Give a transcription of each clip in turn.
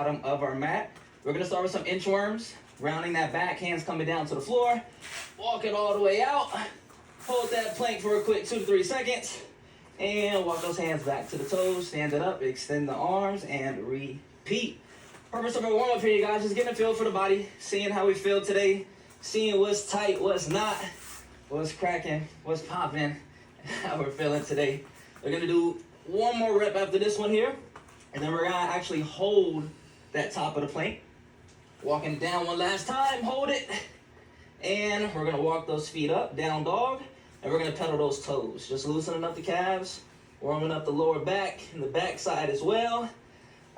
bottom of our mat. We're gonna start with some inchworms, rounding that back, hands coming down to the floor. Walk it all the way out. Hold that plank for a quick 2 to 3 seconds. And walk those hands back to the toes, stand it up, extend the arms, and repeat. Purpose of our warm-up here, you guys, just getting a feel for the body, seeing how we feel today, seeing what's tight, what's not, what's cracking, what's popping, how we're feeling today. We're gonna do one more rep after this one here, and then we're gonna actually hold that top of the plank. Walking down one last time, hold it, and we're gonna walk those feet up, down dog, and we're gonna pedal those toes. Just loosening up the calves, warming up the lower back and the back side as well.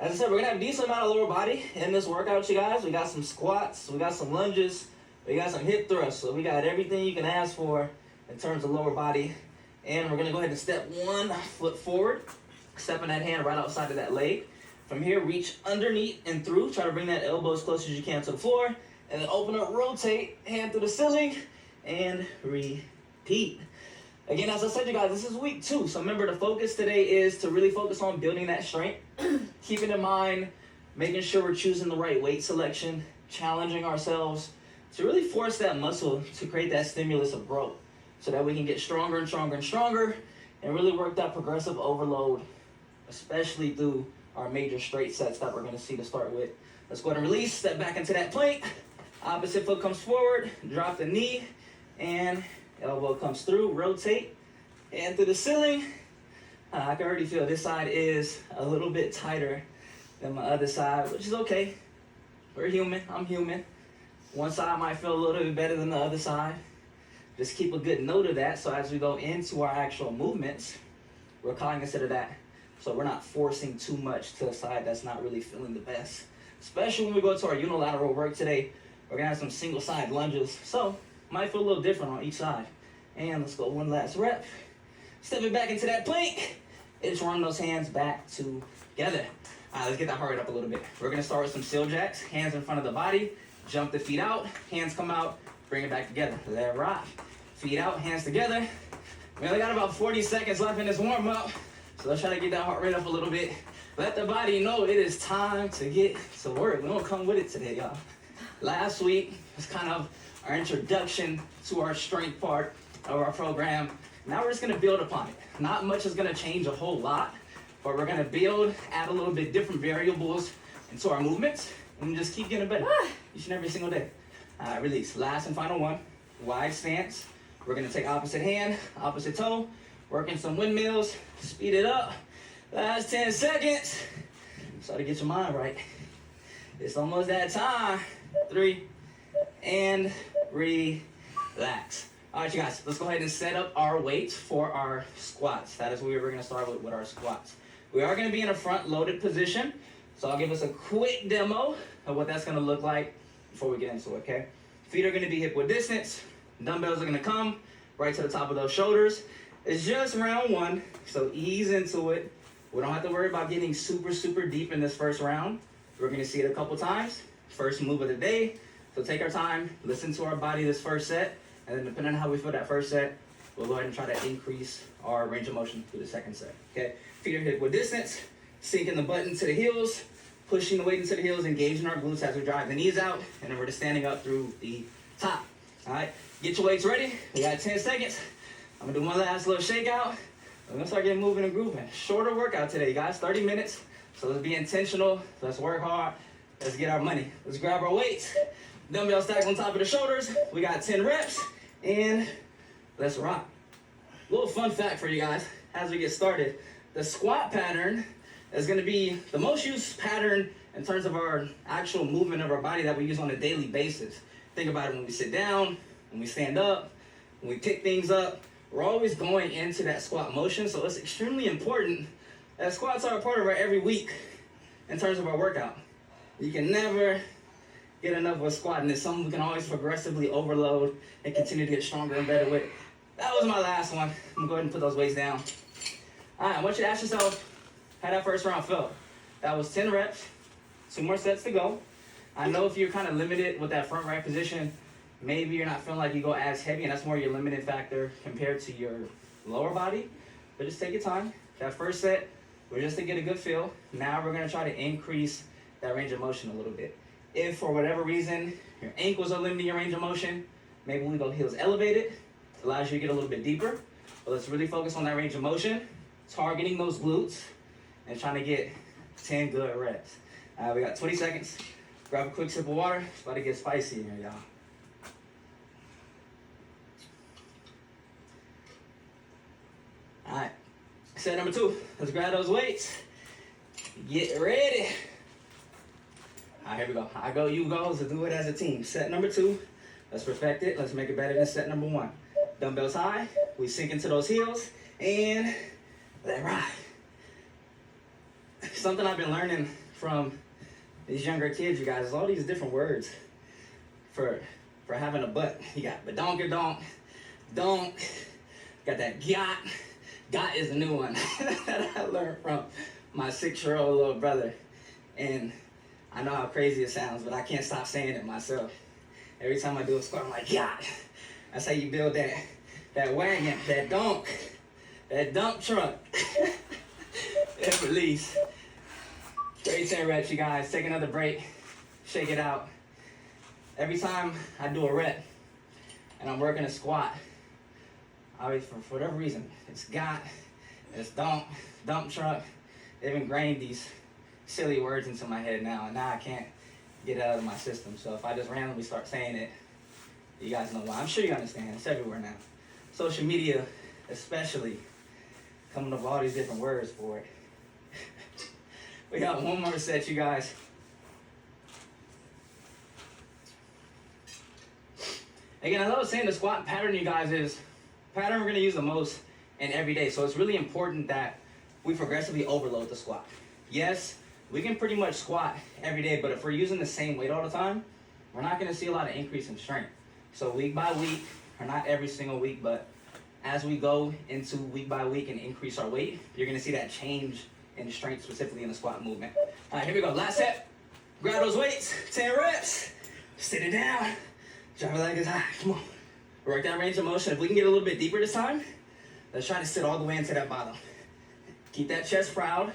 As I said, we're gonna have a decent amount of lower body in this workout, you guys. We got some squats, we got some lunges, we got some hip thrusts, so we got everything you can ask for in terms of lower body. And we're gonna go ahead and step one foot forward, stepping that hand right outside of that leg. From here, reach underneath and through, try to bring that elbow as close as you can to the floor, and then open up, rotate, hand through the ceiling, and repeat. Again, as I said, you guys, this is week 2, so remember the focus today is to really focus on building that strength, keeping in mind, making sure we're choosing the right weight selection, challenging ourselves to really force that muscle to create that stimulus of growth so that we can get stronger and stronger and stronger and really work that progressive overload, especially through our major straight sets that we're going to see to start with. Let's go ahead and release, step back into that plank. Opposite foot comes forward, drop the knee, and elbow comes through, rotate, and through the ceiling. I can already feel this side is a little bit tighter than my other side, which is okay. We're human, I'm human. One side might feel a little bit better than the other side. Just keep a good note of that, so as we go into our actual movements, we're cognizant of that. So we're not forcing too much to a side that's not really feeling the best. Especially when we go to our unilateral work today, we're gonna have some single side lunges. So might feel a little different on each side. And let's go one last rep. Stepping back into that plank. And just run those hands back together. All right, let's get that heart rate up a little bit. We're gonna start with some seal jacks. Hands in front of the body. Jump the feet out. Hands come out. Bring it back together. Let rock. Feet out, hands together. We only got about 40 seconds left in this warm up. So let's try to get that heart rate up a little bit. Let the body know it is time to get to work. We're gonna come with it today, y'all. Last week was kind of our introduction to our strength part of our program. Now we're just gonna build upon it. Not much is gonna change a whole lot, but we're gonna build, add a little bit different variables into our movements, and just keep getting better each and every single day. Release, last and final one, wide stance. We're gonna take opposite hand, opposite toe, working some windmills, speed it up. Last 10 seconds. Start to get your mind right. It's almost that time. 3, and relax. All right, you guys, let's go ahead and set up our weights for our squats. That is where we're gonna start with our squats. We are gonna be in a front loaded position, so I'll give us a quick demo of what that's gonna look like before we get into it, okay? Feet are gonna be hip width distance. Dumbbells are gonna come right to the top of those shoulders. It's just round 1, so ease into it. We don't have to worry about getting super, super deep in this first round. We're gonna see it a couple times. First move of the day. So take our time, listen to our body this first set, and then depending on how we feel that first set, we'll go ahead and try to increase our range of motion through the second set, okay? Feet are hip width distance, sinking the butt into the heels, pushing the weight into the heels, engaging our glutes as we drive the knees out, and then we're just standing up through the top, all right? Get your weights ready. We got 10 seconds. I'm gonna do one last little shakeout. We're gonna start getting moving and grooving. Shorter workout today, guys, 30 minutes. So let's be intentional, let's work hard, let's get our money. Let's grab our weights. Dumbbell stacked on top of the shoulders. We got 10 reps, and let's rock. A little fun fact for you guys as we get started. The squat pattern is gonna be the most used pattern in terms of our actual movement of our body that we use on a daily basis. Think about it when we sit down, when we stand up, when we pick things up. We're always going into that squat motion, so it's extremely important that squats are a part of our every week in terms of our workout. You can never get enough of a squat, and it's something we can always progressively overload and continue to get stronger and better with. That was my last one. I'm gonna go ahead and put those weights down. All right, I want you to ask yourself how that first round felt. That was 10 reps, 2 more sets to go. I know if you're kind of limited with that front rack position, maybe you're not feeling like you go as heavy, and that's more your limiting factor compared to your lower body. But just take your time. That first set, we're just to get a good feel. Now we're gonna try to increase that range of motion a little bit. If for whatever reason your ankles are limiting your range of motion, maybe we go heels elevated. It allows you to get a little bit deeper. But let's really focus on that range of motion, targeting those glutes, and trying to get 10 good reps. We got 20 seconds. Grab a quick sip of water. It's about to get spicy in here, y'all. All right, set number 2. Let's grab those weights. Get ready. All right, here we go. I go, you go. Let's do it as a team. Set number 2. Let's perfect it. Let's make it better than set number 1. Dumbbells high. We sink into those heels and let it ride. Something I've been learning from these younger kids, you guys, is all these different words for having a butt. You got badonkadonk, donk, got that got. Got is a new one that I learned from my 6-year-old little brother. And I know how crazy it sounds, but I can't stop saying it myself. Every time I do a squat, I'm like, got. That's how you build that wagon, that dump truck. And release. 10 reps, you guys. Take another break. Shake it out. Every time I do a rep and I'm working a squat, for whatever reason, it's got, it's dump truck. They've ingrained these silly words into my head now, and now I can't get it out of my system. So if I just randomly start saying it, you guys know why. I'm sure you understand. It's everywhere now. Social media, especially, coming up with all these different words for it. We got one more set, you guys. Again, as I was saying, the squat pattern, you guys, is pattern we're going to use the most in every day. So it's really important that we progressively overload the squat. Yes, we can pretty much squat every day, but if we're using the same weight all the time, we're not going to see a lot of increase in strength. So week by week, or not every single week, but as we go into week by week and increase our weight, you're going to see that change in strength, specifically in the squat movement. All right, here we go. Last set. Grab those weights. 10 reps. Sit it down. Drop your leg as high. Come on. Work that range of motion. If we can get a little bit deeper this time, let's try to sit all the way into that bottom. Keep that chest proud.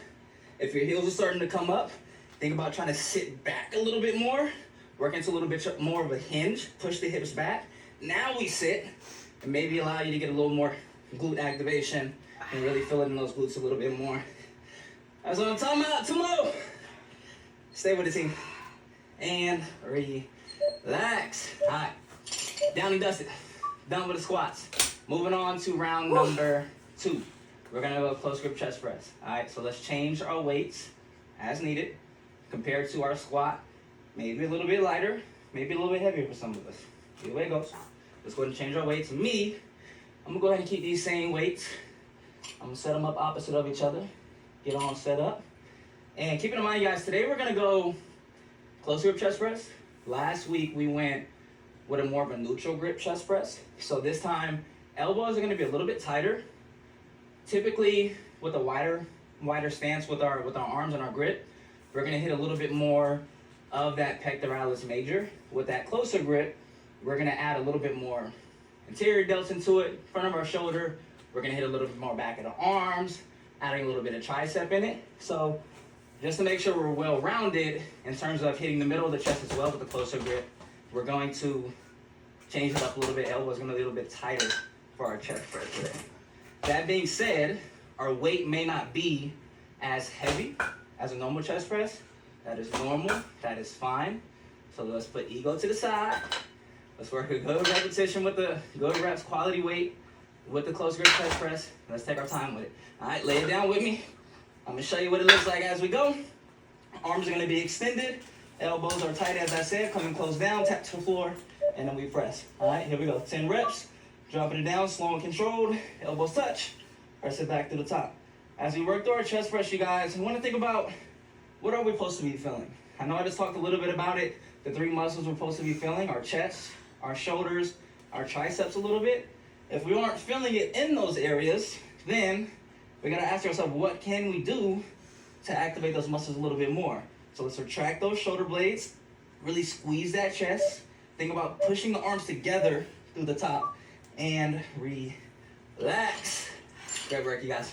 If your heels are starting to come up, think about trying to sit back a little bit more. Work into a little bit more of a hinge. Push the hips back. Now we sit, and maybe allow you to get a little more glute activation and really fill in those glutes a little bit more. That's what I'm talking about. 2 more. Stay with the team. And relax. All right. Down and dusted. Done with the squats. Moving on to round number 2. We're going to go close grip chest press. All right, so let's change our weights as needed compared to our squat. Maybe a little bit lighter, maybe a little bit heavier for some of us. Either way it goes. Let's go ahead and change our weights. I'm going to go ahead and keep these same weights. I'm going to set them up opposite of each other. Get all set up. And keep in mind, guys, today we're going to go close grip chest press. Last week we went with a more of a neutral grip chest press. So this time, elbows are going to be a little bit tighter. Typically, with a wider stance with our arms and our grip, we're going to hit a little bit more of that pectoralis major. With that closer grip, we're going to add a little bit more anterior delts into it, front of our shoulder. We're going to hit a little bit more back of the arms, adding a little bit of tricep in it. So just to make sure we're well-rounded in terms of hitting the middle of the chest as well with the closer grip, we're going to change it up a little bit. Elbows going to be a little bit tighter for our chest press today. That being said, our weight may not be as heavy as a normal chest press. That is normal. That is fine. So let's put ego to the side. Let's work a good repetition with the good reps, quality weight with the close grip chest press. Let's take our time with it. All right, lay it down with me. I'm going to show you what it looks like as we go. Arms are going to be extended. Elbows are tight, as I said. Coming close down, tap to the floor, and then we press. All right, here we go. 10 reps. Dropping it down, slow and controlled. Elbows touch. Press it back to the top. As we work through our chest press, you guys, we want to think about what are we supposed to be feeling. I know I just talked a little bit about it. The 3 muscles we're supposed to be feeling, our chest, our shoulders, our triceps a little bit. If we aren't feeling it in those areas, then we got to ask ourselves, what can we do to activate those muscles a little bit more? So let's retract those shoulder blades, really squeeze that chest. Think about pushing the arms together through the top and relax. Great work, you guys.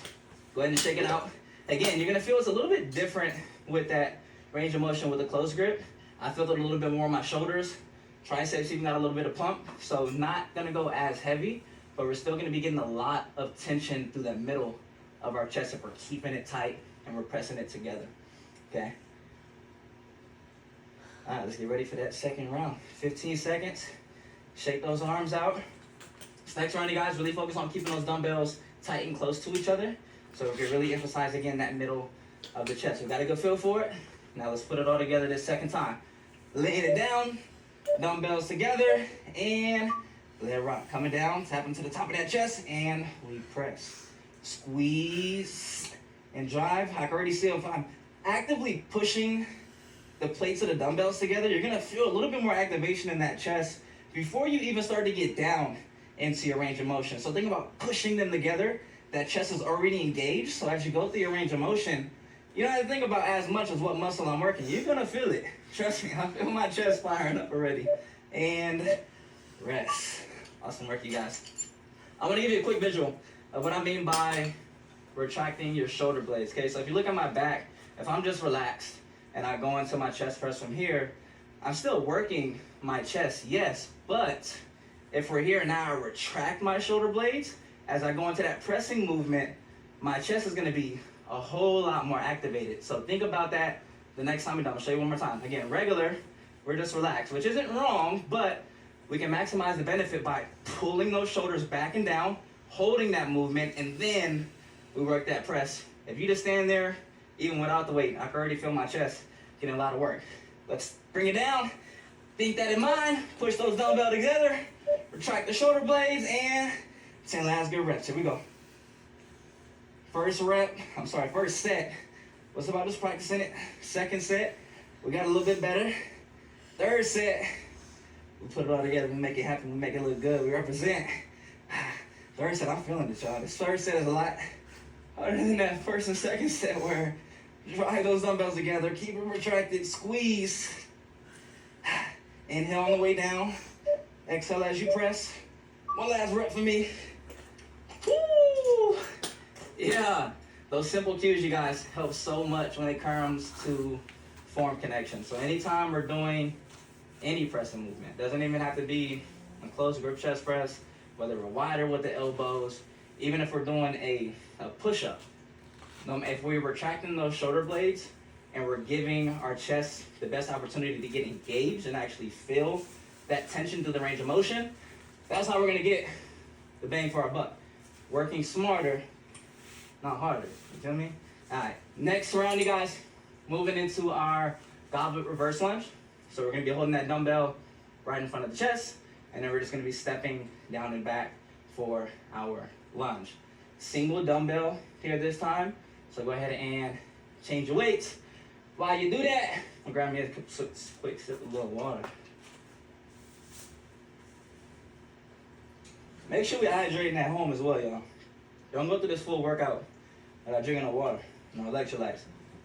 Go ahead and shake it out. Again, you're going to feel it's a little bit different with that range of motion with a close grip. I felt it a little bit more on my shoulders. Triceps even got a little bit of pump. So not gonna go as heavy, but we're still gonna be getting a lot of tension through the middle of our chest if we're keeping it tight and we're pressing it together, okay? All right, let's get ready for that second round. 15 seconds, shake those arms out. This next round, you guys, really focus on keeping those dumbbells tight and close to each other. So we can really emphasize, again, that middle of the chest. We got a good feel for it. Now let's put it all together this second time. Laying it down, dumbbells together, and let it rock. Coming down, tapping to the top of that chest, and we press. Squeeze and drive. I can already see if I'm actively pushing the plates of the dumbbells together, you're gonna feel a little bit more activation in that chest before you even start to get down into your range of motion. So think about pushing them together. That chest is already engaged, so as you go through your range of motion, you don't have to think about as much as what muscle I'm working. You're gonna feel it. Trust me, I feel my chest firing up already. And rest. Awesome work, you guys. I wanna give you a quick visual of what I mean by retracting your shoulder blades, okay? So if you look at my back, if I'm just relaxed and I go into my chest press from here, I'm still working my chest, yes, but if we're here now, I retract my shoulder blades, as I go into that pressing movement, my chest is gonna be a whole lot more activated. So think about that the next time we're done. I'll show you one more time. Again, regular, we're just relaxed, which isn't wrong, but we can maximize the benefit by pulling those shoulders back and down, holding that movement, and then we work that press. If you just stand there, even without the weight, I can already feel my chest getting a lot of work. Let's bring it down. Think that in mind. Push those dumbbells together. Retract the shoulder blades, and 10 last good reps. Here we go. First set was about just practicing it. Second set, we got a little bit better. Third set, we put it all together. We make it happen. We make it look good. We represent. Third set, I'm feeling it, y'all. This third set is a lot harder than that first and second set where you drive those dumbbells together, keep them retracted, squeeze. Inhale on the way down. Exhale as you press. One last rep for me. Woo! Yeah, those simple cues, you guys, help so much when it comes to form connection. So anytime we're doing any pressing movement, doesn't even have to be a close grip chest press, whether we're wider with the elbows, even if we're doing a push-up. If we're retracting those shoulder blades and we're giving our chest the best opportunity to get engaged and actually feel that tension through the range of motion, that's how we're gonna get the bang for our buck. Working smarter, not harder. You feel me? All right, next round, you guys, moving into our goblet reverse lunge. So we're gonna be holding that dumbbell right in front of the chest, and then we're just gonna be stepping down and back for our lunge. Single dumbbell here this time. So go ahead and change your weights. While you do that, I'll grab me a quick sip of a little water. Make sure we hydrating at home as well, y'all. Don't go through this full workout without drinking no water, no electrolytes,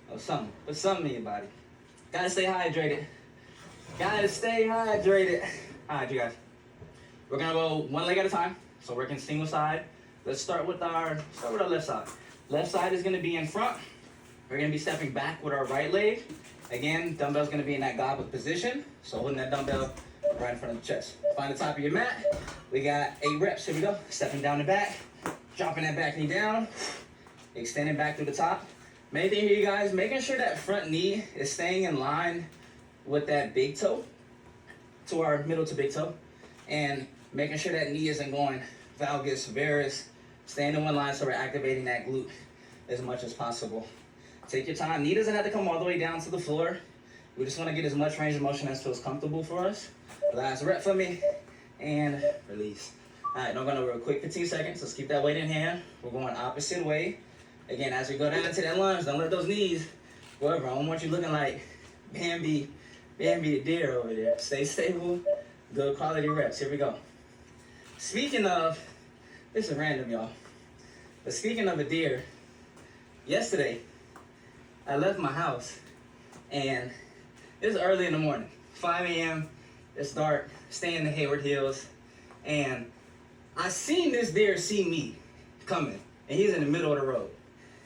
or something. Put something in your body. Gotta stay hydrated. Gotta stay hydrated. All right, you guys. We're gonna go one leg at a time. So working single side. Let's start with our left side. Left side is gonna be in front. We're gonna be stepping back with our right leg. Again, dumbbell's gonna be in that goblet position. So holding that dumbbell right in front of the chest. Find the top of your mat. We got 8 reps. Here we go. Stepping down the back. Dropping that back knee down. Extending back through the top. Main thing here, you guys, making sure that front knee is staying in line with that big toe, to our middle to big toe. And making sure that knee isn't going valgus, varus, staying in one line so we're activating that glute as much as possible. Take your time. Knee doesn't have to come all the way down to the floor. We just want to get as much range of motion as feels comfortable for us. Last rep for me, and release. All right, now I'm going to real quick 15 seconds. Let's keep that weight in hand. We're going opposite way. Again, as we go down to that lunge, don't let those knees go over. I don't want you looking like Bambi the deer over there. Stay stable, good quality reps. Here we go. Speaking of, this is random, y'all. But speaking of a deer, yesterday, I left my house, and it was early in the morning, 5 a.m., it's dark, staying in the Hayward Hills, and I seen this deer see me coming, and he's in the middle of the road.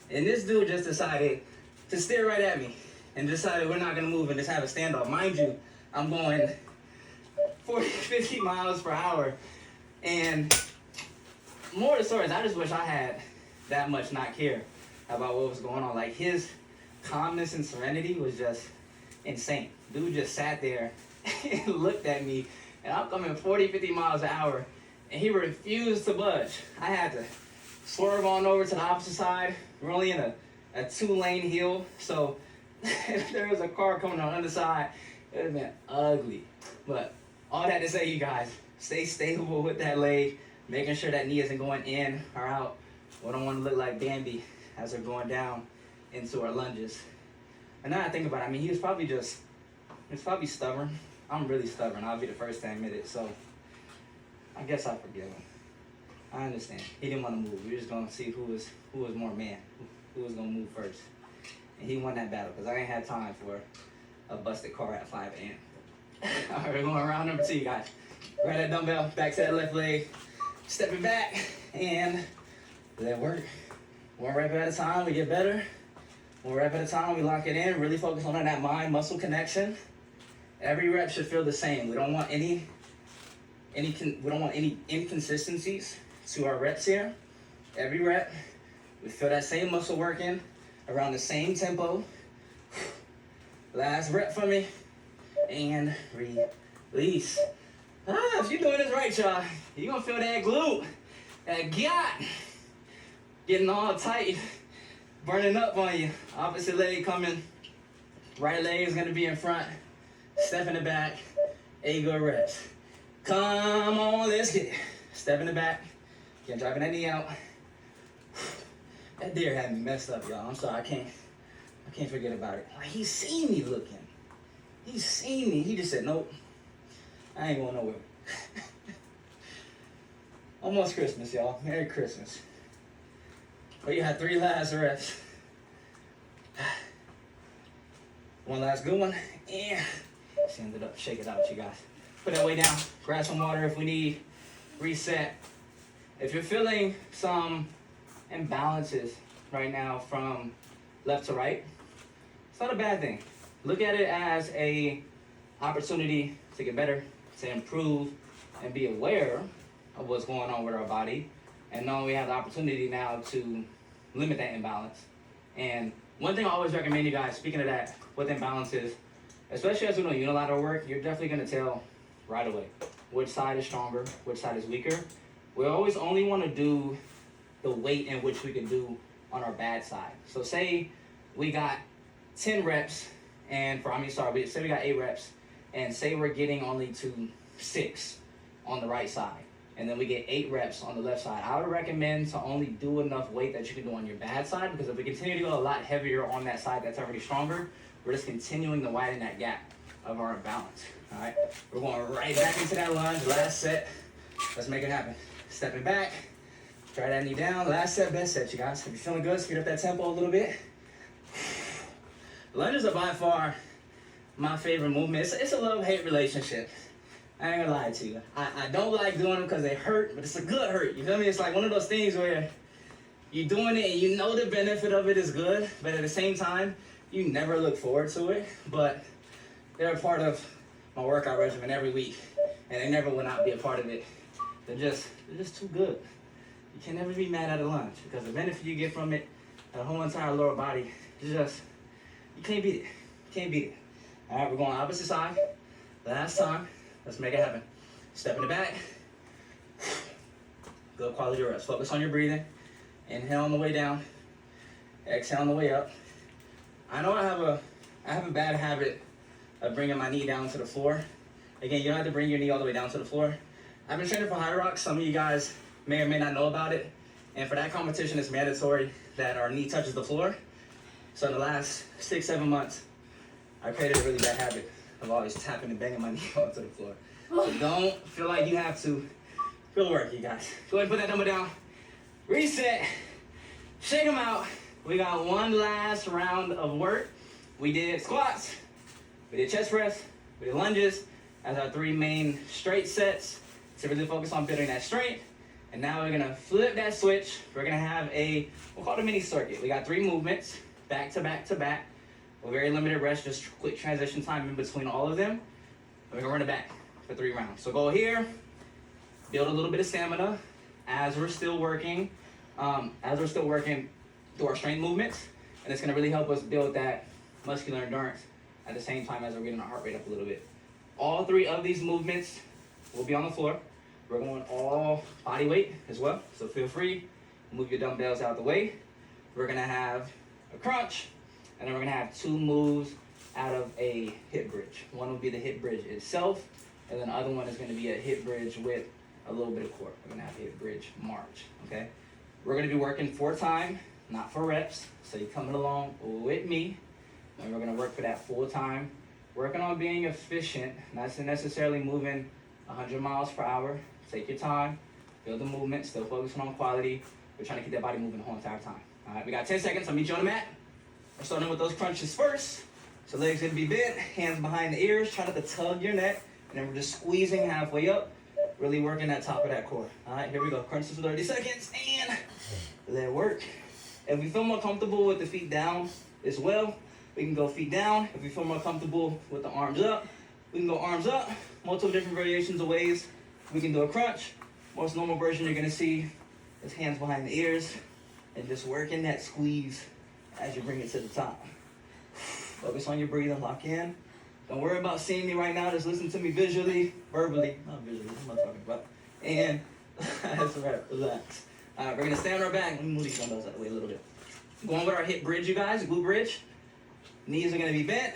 And this dude just decided to stare right at me. and decided we're not gonna move and just have a standoff. Mind you, I'm going 40, 50 miles per hour. And more of the stories, I just wish I had that much not care about what was going on. Like, his calmness and serenity was just insane. Dude just sat there and looked at me, and I'm coming 40, 50 miles an hour, and he refused to budge. I had to swerve on over to the opposite side. We're only in a 2-lane hill, so if there was a car coming on the other side, it would have been ugly. But all that to say, you guys, stay stable with that leg, making sure that knee isn't going in or out. We don't want to look like Bambi as we're going down into our lunges. And now I think about it, I mean, he's probably stubborn. I'm really stubborn. I'll be the first to admit it. So I guess I forgive him. I understand. He didn't want to move. We were just going to see who was more man, who was going to move first. And he won that battle because I ain't had time for a busted car at 5 a.m. All right, we're going around number 2, guys. Grab that dumbbell, back to that left leg, stepping back, and let it work. 1 rep at a time, we get better. 1 rep at a time, we lock it in, really focus on that mind-muscle connection. Every rep should feel the same. We don't want any inconsistencies to our reps here. Every rep, we feel that same muscle working around the same tempo. Last rep for me, and release. If you're doing this right, y'all, you're gonna feel that glute, that gut, getting all tight, burning up on you. Opposite leg coming, right leg is gonna be in front, step in the back, 8 good reps. Come on, let's get it. Step in the back, again, driving that knee out. That deer had me messed up, y'all. I'm sorry, I can't forget about it. Like, he seen me looking. He seen me. He just said, nope, I ain't going nowhere. Almost Christmas, y'all. Merry Christmas. But you had 3 last reps. 1 last good one. And just ended up, shake it out, you guys. Put that weight down. Grab some water if we need. Reset. If you're feeling some imbalances right now from left to right, it's not a bad thing. Look at it as a opportunity to get better, to improve, and be aware of what's going on with our body, and know we have the opportunity now to limit that imbalance. And one thing I always recommend you guys, speaking of that, with imbalances, especially as we do unilateral work, you're definitely going to tell right away which side is stronger, which side is weaker. We always only want to do the weight in which we can do on our bad side. So say we got 10 reps, and say we got 8 reps, and say we're getting only to 6 on the right side, and then we get 8 reps on the left side. I would recommend to only do enough weight that you can do on your bad side, because if we continue to go a lot heavier on that side that's already stronger, we're just continuing to widen that gap of our imbalance. All right, we're going right back into that lunge. Last set. Let's make it happen. Stepping back. Try that knee down. Last set, best set, you guys. If you're feeling good, speed up that tempo a little bit. Lunges are by far my favorite movement. It's a love-hate relationship. I ain't gonna lie to you. I don't like doing them because they hurt, but it's a good hurt. You feel me? It's like one of those things where you're doing it and you know the benefit of it is good, but at the same time, you never look forward to it. But they're a part of my workout regimen every week, and they never will not be a part of it. They're just too good. You can never be mad at a lunge, because the benefit you get from it, the whole entire lower body, you can't beat it. You can't beat it. All right, we're going opposite side. Last time. Let's make it happen. Step in the back. Good quality reps. Focus on your breathing. Inhale on the way down. Exhale on the way up. I know I have a bad habit of bringing my knee down to the floor. Again, you don't have to bring your knee all the way down to the floor. I've been training for High Rocks. Some of you guys may or may not know about it. And for that competition, it's mandatory that our knee touches the floor. So in the last 6-7 months, I created a really bad habit of always tapping and banging my knee onto the floor. So don't feel like you have to. Good work, you guys. Go ahead and put that number down. Reset. Shake them out. We got one last round of work. We did squats. We did chest press. We did lunges as our 3 main straight sets to really focus on building that strength. And now we're gonna flip that switch. We're gonna have we'll call it a mini circuit. We got 3 movements, back to back to back. with very limited rest, just quick transition time in between all of them. And we're gonna run it back for 3 rounds. So go here, build a little bit of stamina as we're still working through our strength movements, and it's gonna really help us build that muscular endurance at the same time as we're getting our heart rate up a little bit. All 3 of these movements will be on the floor. We're going all body weight as well, so feel free, move your dumbbells out the way. We're gonna have a crunch, and then we're gonna have 2 moves out of a hip bridge. One will be the hip bridge itself, and then the other one is gonna be a hip bridge with a little bit of core. We're gonna have a hip bridge march, okay? We're gonna be working for time, not for reps, so you're coming along with me, and we're gonna work for that full time. Working on being efficient, not necessarily moving 100 miles per hour. Take your time, build the movement, still focusing on quality. We're trying to keep that body moving the whole entire time. All right, we got 10 seconds. I'll meet you on the mat. We're starting with those crunches first. So legs gonna be bent, hands behind the ears, try not to tug your neck, and then we're just squeezing halfway up, really working that top of that core. All right, here we go. Crunches for 30 seconds, and let it work. If we feel more comfortable with the feet down as well, we can go feet down. If we feel more comfortable with the arms up, we can go arms up. Multiple different variations of ways we can do a crunch. Most normal version you're gonna see is hands behind the ears and just working that squeeze as you bring it to the top. Focus on your breathing, lock in. Don't worry about seeing me right now, just listen to me visually, verbally, not visually, what am I talking about? And that's right, relax. All right, we're gonna stay on our back. Let me move these dumbbells out of the way a little bit. Going with our hip bridge, you guys, glute bridge. Knees are gonna be bent,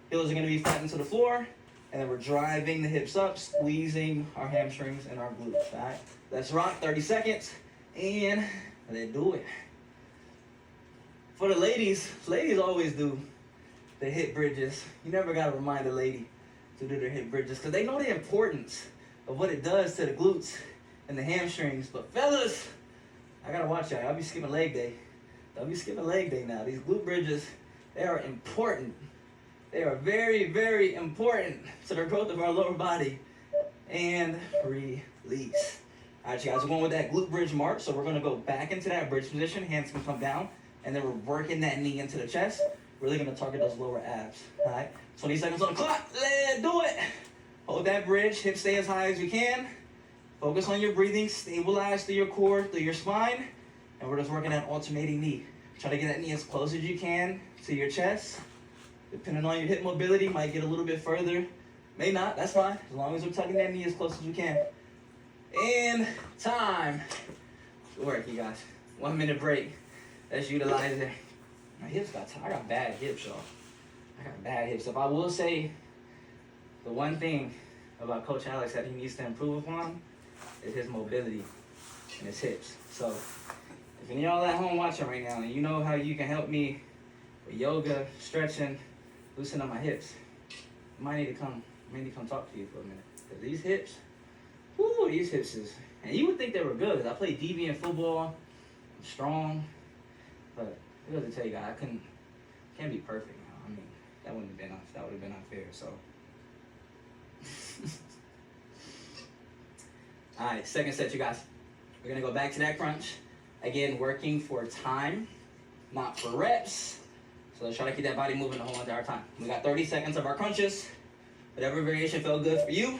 heels are gonna be flattened to the floor, and then we're driving the hips up, squeezing our hamstrings and our glutes, all right? Let's rock, 30 seconds, and let's do it. For the ladies always do the hip bridges. You never gotta remind a lady to do their hip bridges because they know the importance of what it does to the glutes and the hamstrings. But fellas, I gotta watch y'all. I'll be skipping leg day. I'll be skipping leg day now. These glute bridges, they are important. They are very, very important to the growth of our lower body. And release. All right, you guys, we're going with that glute bridge march. So we're gonna go back into that bridge position. Hands can come down. And then we're working that knee into the chest. Really gonna target those lower abs, all right? 20 seconds on the clock, let's do it. Hold that bridge, hips stay as high as you can. Focus on your breathing, stabilize through your core, through your spine. And we're just working that alternating knee. Try to get that knee as close as you can to your chest. Depending on your hip mobility, might get a little bit further. May not, that's fine. As long as we're tucking that knee as close as we can. And time. Good work, you guys. 1 minute break. Let's utilize it. My hips got tired. I got bad hips, y'all. I got bad hips. If I will say the one thing about Coach Alex that he needs to improve upon is his mobility and his hips. So if any of y'all at home watching right now and you know how you can help me with yoga, stretching, loosen up my hips, I might need to come talk to you for a minute. Because these hips, whoo, these hips is, and you would think they were good because I played deviant football, I'm strong, but I gotta tell you guys, can't be perfect now. I mean, that would have been unfair, so. All right, second set, you guys. We're gonna go back to that crunch. Again, working for time, not for reps. So let's try to keep that body moving the whole entire time. We got 30 seconds of our crunches. Whatever variation felt good for you.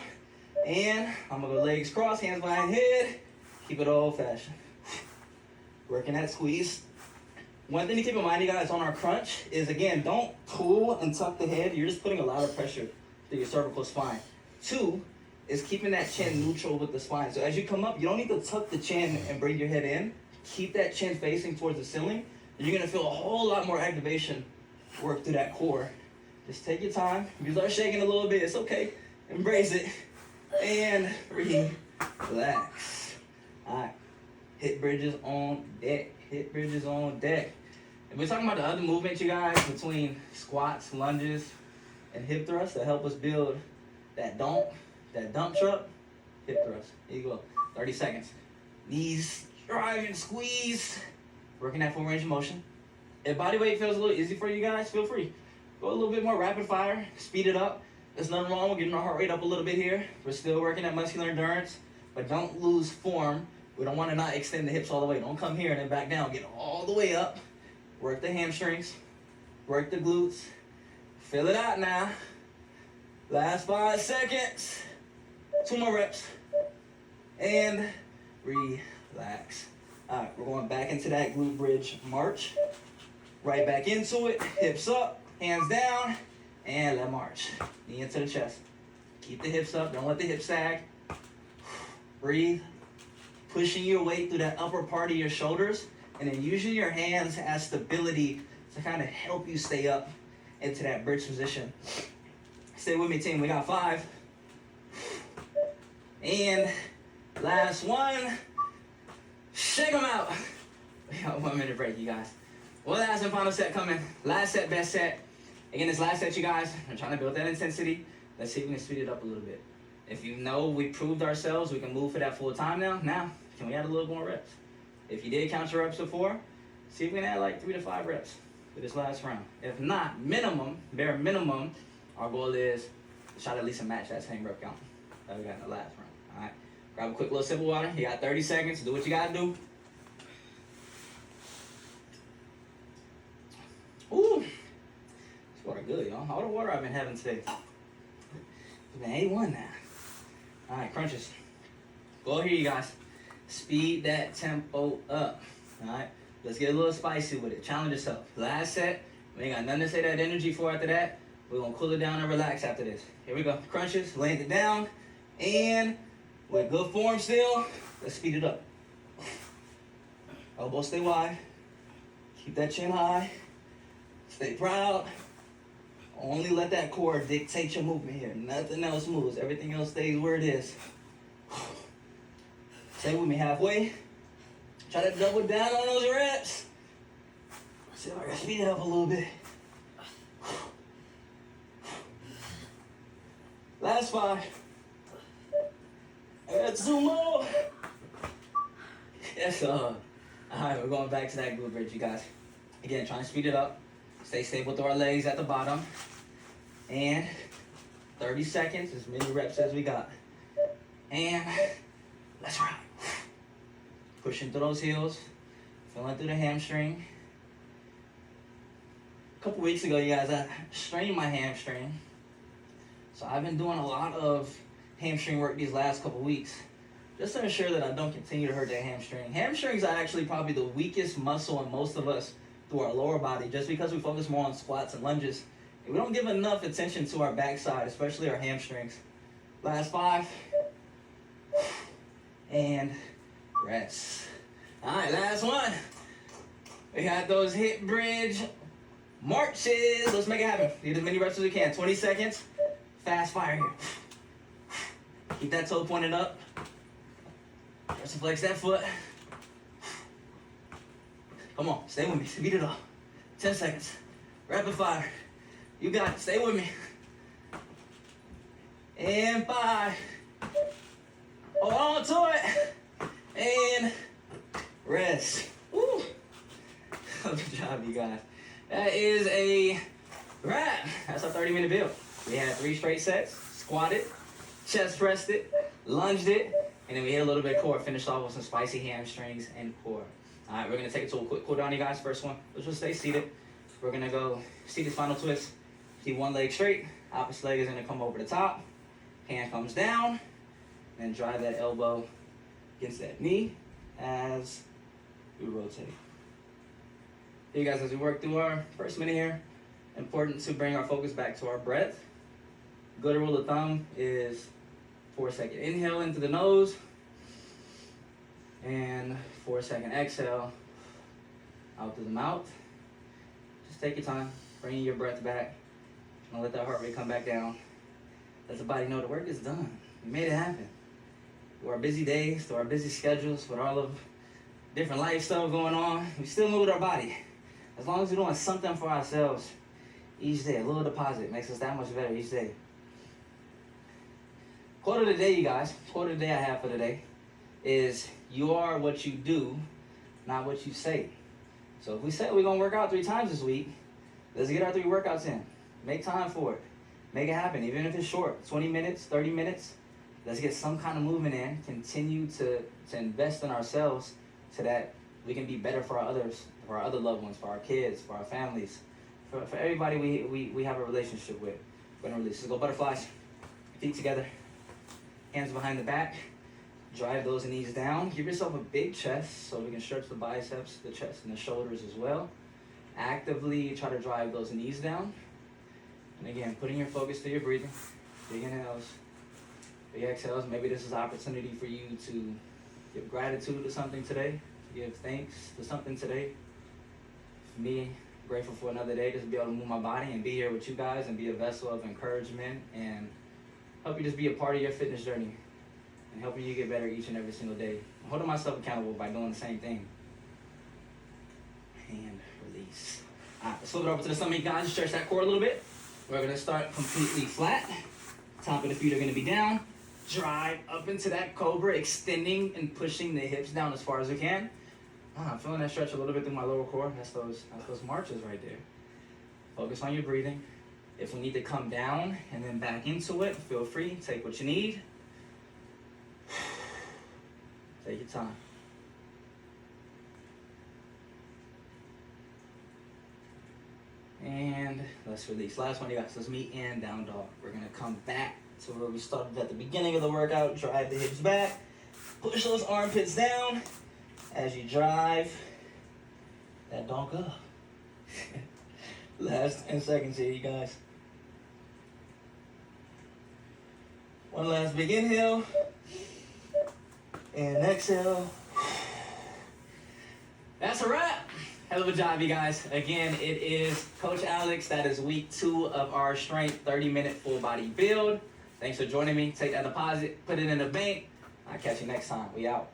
And I'm gonna go legs crossed, hands behind head. Keep it old fashioned. Working that squeeze. One thing to keep in mind, you guys, on our crunch is, again, don't pull and tuck the head. You're just putting a lot of pressure through your cervical spine. 2 is keeping that chin neutral with the spine. So as you come up, you don't need to tuck the chin and bring your head in. Keep that chin facing towards the ceiling. And you're gonna feel a whole lot more activation work through that core. Just take your time. If you start shaking a little bit, it's okay. Embrace it. And relax. All right. Hip bridges on deck. Hip bridges on deck. And we're talking about the other movements, you guys, between squats, lunges, and hip thrusts that help us build that dump truck, hip thrust. Here you go. 30 seconds. Knees drive and squeeze. Working that full range of motion. If body weight feels a little easy for you guys, feel free. Go a little bit more rapid fire. Speed it up. There's nothing wrong with getting our heart rate up a little bit here. We're still working that muscular endurance, but don't lose form. We don't want to not extend the hips all the way. Don't come here and then back down. Get all the way up. Work the hamstrings. Work the glutes. Fill it out now. Last 5 seconds. 2 more reps. And relax. All right, we're going back into that glute bridge march. Right back into it. Hips up, hands down, and let march. Knee into the chest. Keep the hips up. Don't let the hips sag. Breathe. Pushing your weight through that upper part of your shoulders, and then using your hands as stability to kind of help you stay up into that bridge position. Stay with me, team. We got 5. And last one. Shake them out. We got 1 minute break, you guys. One last and final set coming. Last set, best set. Again, this last set, you guys, I'm trying to build that intensity. Let's see if we can speed it up a little bit. If you know we proved ourselves, we can move for that full time now. Now, can we add a little more reps? If you did count your reps before, see if we can add like 3 to 5 reps for this last round. If not, minimum, bare minimum, our goal is to try to at least match that same rep count that we got in the last round. All right, grab a quick little sip of water. You got 30 seconds. Do what you gotta do. Ooh, this water good, y'all. All the water I've been having today. It's been A1 now. All right, crunches. Go here, you guys. Speed that tempo up. All right, let's get a little spicy with it. Challenge yourself. Last set. We ain't got nothing to say that energy for after that. We're gonna cool it down and relax after this. Here we go. Crunches, laying it down, and with good form still, let's speed it up. Elbows stay wide. Keep that chin high. Stay proud. Only let that core dictate your movement here. Nothing else moves. Everything else stays where it is. Stay with me halfway. Try to double down on those reps. See if I can speed it up a little bit. Last 5. I got 2 more. Yes, all right, we're going back to that glute bridge, you guys. Again, trying to speed it up. Stay stable through our legs at the bottom. And 30 seconds, as many reps as we got. And let's ride. Pushing through those heels. Feeling through the hamstring. A couple weeks ago, you guys, I strained my hamstring. So I've been doing a lot of hamstring work these last couple weeks, just to ensure that I don't continue to hurt that hamstring. Hamstrings are actually probably the weakest muscle in most of us through our lower body, just because we focus more on squats and lunges. And we don't give enough attention to our backside, especially our hamstrings. Last 5. And rest. All right, last one. We got those hip bridge marches. Let's make it happen. Need as many reps as we can. 20 seconds. Fast fire here. Keep that toe pointed up. Press and flex that foot. Come on, stay with me. Speed it up. 10 seconds. Rapid fire. You got it. Stay with me. And 5. Hold on to it. And rest. Woo. Good job, you guys. That is a wrap. That's our 30-minute build. We had 3 straight sets. Squatted, chest pressed it, lunged it, and then we hit a little bit of core. Finished off with some spicy hamstrings and core. All right, we're going to take it to a quick cool down, you guys. First one, let's just stay seated. We're going to go seated final twist. Keep one leg straight. Opposite leg is going to come over the top. Hand comes down. And drive that elbow against that knee as we rotate. Hey guys, as we work through our first minute here, important to bring our focus back to our breath. Good rule of thumb is 4-second inhale into the nose and 4-second exhale out through the mouth. Just take your time, bring your breath back, and let that heart rate come back down. Let the body know the work is done. We made it happen. Through our busy days, through our busy schedules, with all of different life stuff going on, we still move with our body. As long as we're doing something for ourselves each day, a little deposit makes us that much better each day. Quote of the day, you guys. Quote of the day I have for today is, you are what you do, not what you say. So if we say we're going to work out 3 times this week, let's get our 3 workouts in. Make time for it. Make it happen, even if it's short. 20 minutes, 30 minutes. Let's get some kind of movement in. Continue to invest in ourselves so that we can be better for our others, for our other loved ones, for our kids, for our families, for everybody we have a relationship with. We're gonna release. Let's go butterflies. Feet together. Hands behind the back. Drive those knees down. Give yourself a big chest so we can stretch the biceps, the chest, and the shoulders as well. Actively try to drive those knees down. And again, putting your focus to your breathing. Big inhales, big exhales. Maybe this is an opportunity for you to give gratitude to something today. Give thanks to something today. For me, grateful for another day, just to be able to move my body and be here with you guys and be a vessel of encouragement and help you just be a part of your fitness journey and helping you get better each and every single day. I'm holding myself accountable by doing the same thing. And release. All right, let's flip it over to the stomach, guys. Stretch that core a little bit. We're gonna start completely flat. Top of the feet are gonna be down. Drive up into that cobra, extending and pushing the hips down as far as we can. I'm feeling that stretch a little bit through my lower core. That's those marches right there. Focus on your breathing. If we need to come down and then back into it, feel free. Take what you need. Take your time. And let's release. Last one, you guys. Let's meet in down dog. We're gonna come back to where we started at the beginning of the workout. Drive the hips back. Push those armpits down as you drive that dog up. Last 10 seconds here, you guys. One last big inhale. And exhale. That's a wrap. Hell of a job, you guys. Again, it is Coach Alex. That is week 2 of our strength 30-minute full body build. Thanks for joining me. Take that deposit, put it in the bank. I'll catch you next time. We out.